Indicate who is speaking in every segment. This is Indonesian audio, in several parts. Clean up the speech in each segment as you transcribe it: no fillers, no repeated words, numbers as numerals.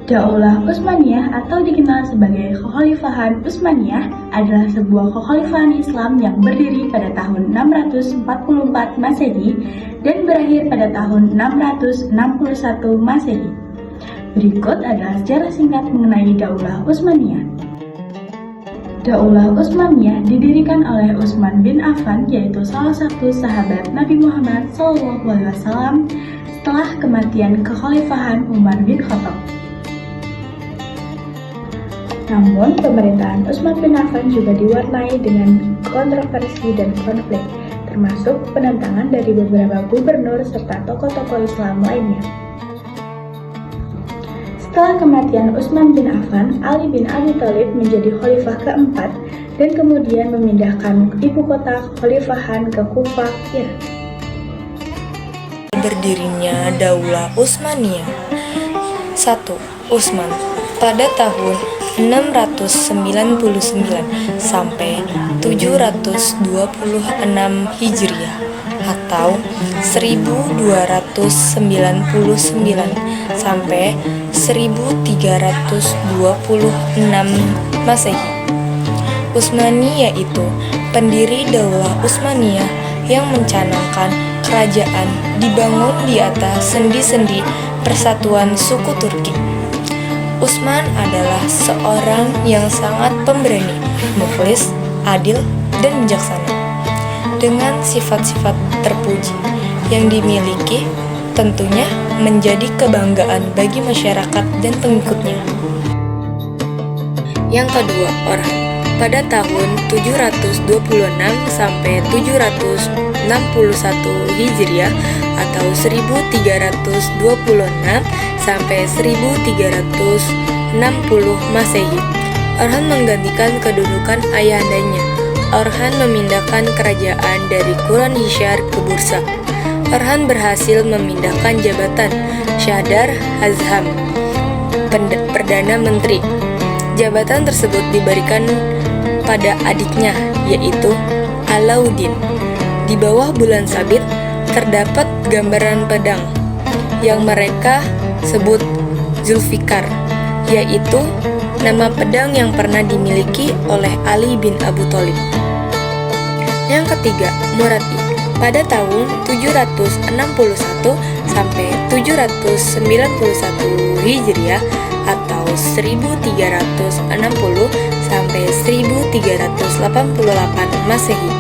Speaker 1: Daulah Utsmaniyah atau dikenal sebagai Kekhalifahan Utsmaniyah adalah sebuah kekhalifahan Islam yang berdiri pada tahun 644 Masehi dan berakhir pada tahun 661 Masehi. Berikut adalah sejarah singkat mengenai Daulah Utsmaniyah. Daulah Utsmaniyah didirikan oleh Utsman bin Affan, yaitu salah satu sahabat Nabi Muhammad SAW setelah kematian kekhalifahan Umar bin Khattab. Namun, pemerintahan Utsman bin Affan juga diwarnai dengan kontroversi dan konflik, termasuk penentangan dari beberapa gubernur serta tokoh-tokoh Islam lainnya. Setelah kematian Utsman bin Affan, Ali bin Abi Thalib menjadi khalifah keempat dan kemudian memindahkan ibu kota kekhalifahan ke Kufah, Irak.
Speaker 2: Berdirinya Daulah Utsmaniyah. 1. Utsman pada tahun 699 sampai 726 Hijriah atau 1299 sampai 1326 Masehi. Utsmani yaitu pendiri Daulah Utsmaniyah yang mencanangkan kerajaan dibangun di atas sendi-sendi persatuan suku Turki. Utsman adalah seorang yang sangat pemberani, mukhlis, adil, dan bijaksana. Dengan sifat-sifat terpuji yang dimiliki, tentunya menjadi kebanggaan bagi masyarakat dan pengikutnya. Yang kedua, Orhan. Pada tahun 726 sampai 761 Hijriah atau 1326 sampai 1360 Masehi. Orhan menggantikan kedudukan ayahandanya. Orhan memindahkan kerajaan dari Khuranishyar ke Bursa. Orhan berhasil memindahkan jabatan Shahdar Azham, Perdana Menteri. Jabatan tersebut diberikan pada adiknya, yaitu Alauddin. Di bawah bulan sabit terdapat gambaran pedang yang mereka sebut Zulfikar, yaitu nama pedang yang pernah dimiliki oleh Ali bin Abi Thalib. Yang ketiga, Murad-i. Pada tahun 761 sampai 791 Hijriah atau 1360 sampai 1388 Masehi.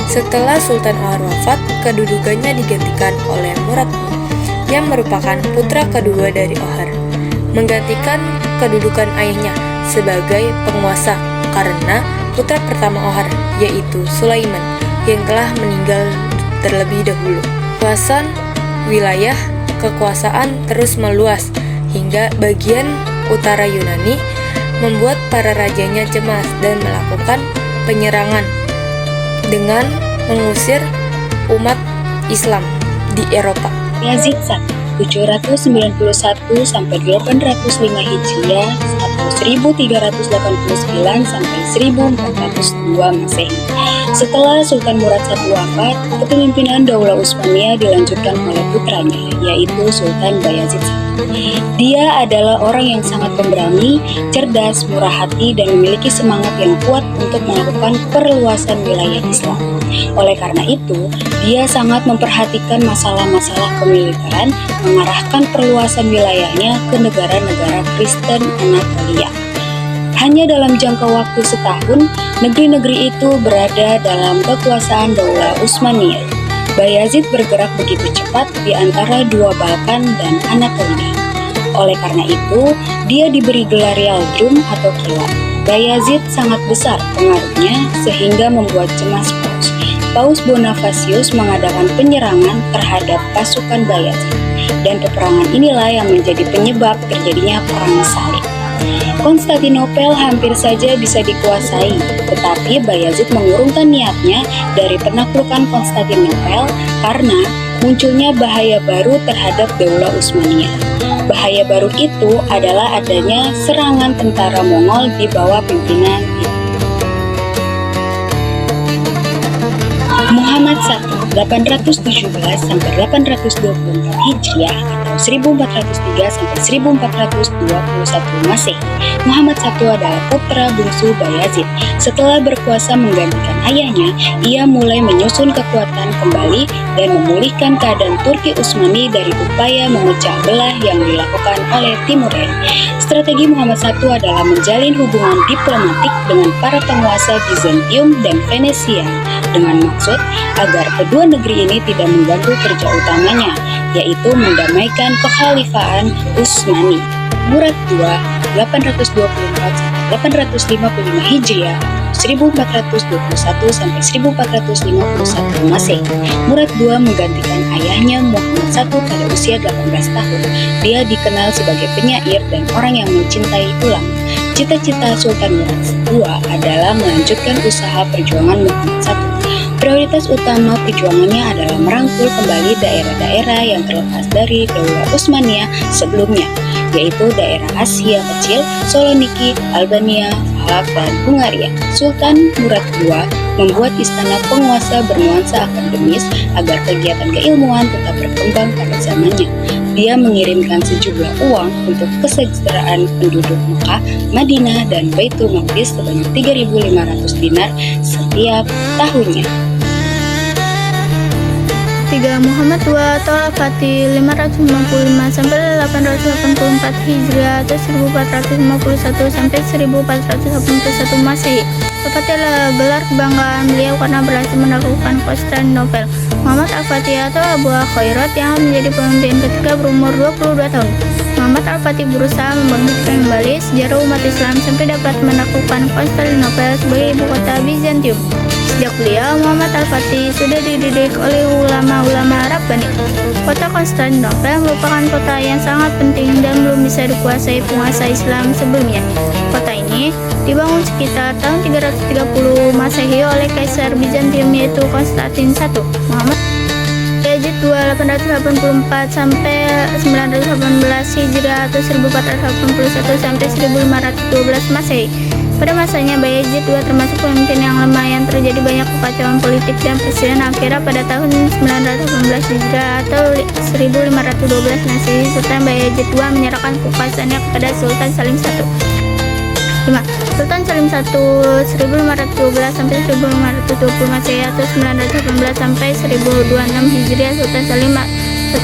Speaker 2: Setelah Sultan Umar wafat, kedudukannya digantikan oleh Murad-i yang merupakan putra kedua dari Ohar, menggantikan kedudukan ayahnya sebagai penguasa karena putra pertama Ohar, yaitu Sulaiman, yang telah meninggal terlebih dahulu. Luasan wilayah kekuasaan terus meluas hingga bagian utara Yunani, membuat para rajanya cemas dan melakukan penyerangan dengan mengusir umat Islam di Eropa.
Speaker 3: Yazid I 791 sampai 805 Hijriah atau 1389 sampai 1402 Masehi. Setelah Sultan Murad I wafat, kepemimpinan Daulah Utsmaniyah dilanjutkan oleh putranya, yaitu Sultan Bayazid I. Dia adalah orang yang sangat pemberani, cerdas, murah hati, dan memiliki semangat yang kuat untuk melakukan perluasan wilayah Islam. Oleh karena itu, dia sangat memperhatikan masalah-masalah kemiliteran, mengarahkan perluasan wilayahnya ke negara-negara Kristen Anatolia. Hanya dalam jangka waktu setahun, negeri-negeri itu berada dalam kekuasaan Daulah Utsmaniyah. Bayazid bergerak begitu cepat di antara dua Balkan dan Anatolia. Oleh karena itu, dia diberi gelar Yaldrum atau Kilat. Bayazid sangat besar pengaruhnya sehingga membuat cemas Paus. Paus Bonifacius mengadakan penyerangan terhadap pasukan Bayazid, dan peperangan inilah yang menjadi penyebab terjadinya Perang Salib. Konstantinopel hampir saja bisa dikuasai, tetapi Bayazid mengurungkan niatnya dari penaklukan Konstantinopel karena munculnya bahaya baru terhadap Daulah Utsmaniyah. Bahaya baru itu adalah adanya serangan tentara Mongol di bawah pimpinan Muhammad I 817 sampai 824 Hijriah atau 1403 sampai 1421 Masehi. Muhammad I adalah putra bungsu Bayazid. Setelah berkuasa menggantikan ayahnya, ia mulai menyusun kekuatan kembali dan memulihkan keadaan Turki Utsmani dari upaya memecah belah yang dilakukan oleh Timurid. Strategi Muhammad I adalah menjalin hubungan diplomatik dengan para penguasa Bizantium dan Venesia dengan maksud agar kedua negeri ini tidak mengganggu kerja utamanya, yaitu mendamaikan kekhalifahan Utsmani. Murad II 824-855 Hijriah 1421 sampai 1451 Masehi. Murad II menggantikan ayahnya Muhammad I pada usia 18 tahun. Dia dikenal sebagai penyair dan orang yang mencintai ulama. Cita-cita Sultan Murad II adalah melanjutkan usaha perjuangan Muhammad I. Prioritas utama perjuangannya adalah merangkul kembali daerah-daerah yang terlepas dari Daulah Utsmaniyah sebelumnya, yaitu daerah Asia Kecil, Saloniki, Albania, Halab, dan Hungaria. Sultan Murad II membuat istana penguasa bernuansa akademis agar kegiatan keilmuan tetap berkembang pada zamannya. Dia mengirimkan sejumlah uang untuk kesejahteraan penduduk Mekah, Madinah, dan Baitul Maqdis sebanyak 3.500 dinar setiap tahunnya.
Speaker 4: 3. Muhammad II atau Al-Fatih 555 sampai 884 Hijriah atau 1451 sampai 1481 Masehi. Al-Fatih adalah gelar kebanggaan beliau karena berhasil menaklukkan Konstantinopel. Muhammad Al-Fatih atau Abu Khairat yang menjadi pemimpin ketika berumur 22 tahun. Muhammad Al-Fatih berusaha membangkitkan kembali sejarah umat Islam sampai dapat menaklukkan Konstantinopel sebagai ibu kota Bizantium. Sejak belia, Muhammad Al-Fatih sudah dididik oleh ulama-ulama Rabbani. Kota Konstantinopel merupakan kota yang sangat penting dan belum bisa dikuasai penguasa Islam sebelumnya. Kota ini dibangun sekitar tahun 330 Masehi oleh Kaisar Bizantium yaitu Konstantin I. Muhammad Yazid II 884 sampai 918 Hijriah atau 1481 sampai 1512 Masehi. Pada masanya, Bayezid II termasuk pemimpin yang lemah yang terjadi banyak kekacauan politik dan presiden. Akhirnya pada tahun 918 Hijriah atau 1512 Masehi, Sultan Bayezid II menyerahkan kekuasaannya kepada Sultan Salim I. 5. Sultan Salim I 1512 sampai 1520 Masehi atau 918 sampai 1026 Hijriah. Sultan Salim I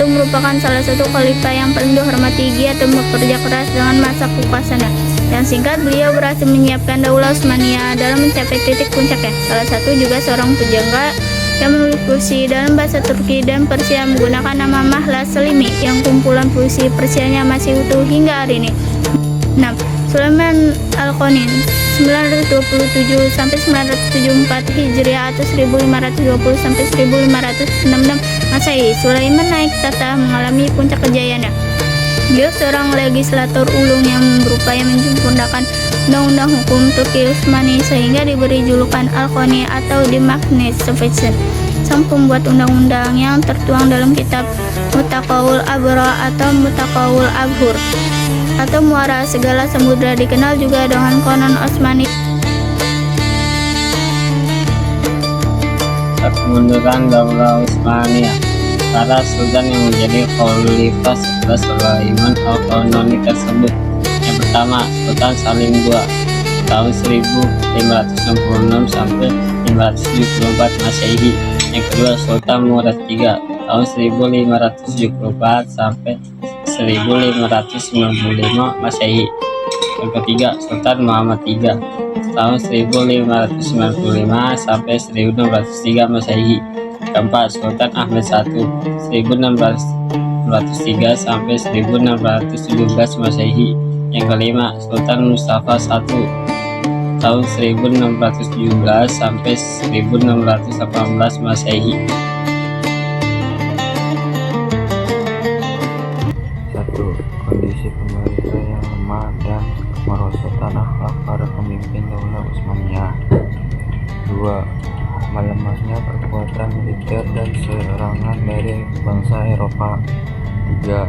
Speaker 4: merupakan salah satu khalifah yang paling dihormati. Giat dan bekerja keras dengan masa kekuasaannya. Yang singkat, beliau berhasil menyiapkan Daulah Utsmaniyah dalam mencapai titik puncaknya. Salah satu juga seorang penjaga yang menulis puisi dalam bahasa Turki dan Persia menggunakan nama Mahla Selimi, yang kumpulan puisi Persianya masih utuh hingga hari ini. 6. Sulaiman Al-Qanin 927 sampai 974 Hijriah atau 1520 sampai 1566 Masehi. Sulaiman naik tahta mengalami puncak kejayaannya. Beliau seorang legislator ulung yang berupaya menyempurnakan undang-undang hukum Turki Utsmani sehingga diberi julukan Al-Qani atau The Magnificent. Sang pembuat undang-undang yang tertuang dalam kitab Muttaqaul Abra atau Muttaqaul Abhur atau Muara Segala Samudra, dikenal juga dengan Konon Utsmani.
Speaker 5: Kemunduran Daulah Utsmaniyah. Para sultan yang menjadi khalifah setelah Sulaiman Al-Qanani tersebut. Yang pertama, Sultan Salim II tahun 1566 sampai 1574 Masehi. Yang kedua, Sultan Murad III tahun 1574 sampai 1595 Masehi. Yang ketiga, Sultan Muhammad III tahun 1595 sampai 1603 Masehi. Keempat, Sultan Ahmed I 1603 sampai 1617 Masehi. Yang kelima, Sultan Mustafa I tahun 1617 sampai 1618 Masehi.
Speaker 6: 1. Kondisi pemerintah yang lemah dan kemerosotan akhlak para pemimpin Daulah Utsmaniyah. 2. Melemahnya kekuatan militer dan serangan dari bangsa Eropa. 3.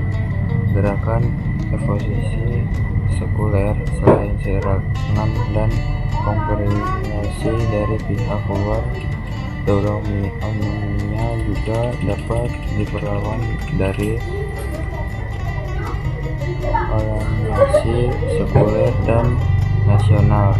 Speaker 6: Gerakan revolusi sekuler selain serangan dan konspirasi dari pihak luar. Daulah Utsmaniyah juga dapat diperlawan dari aliansi sekuler dan nasional.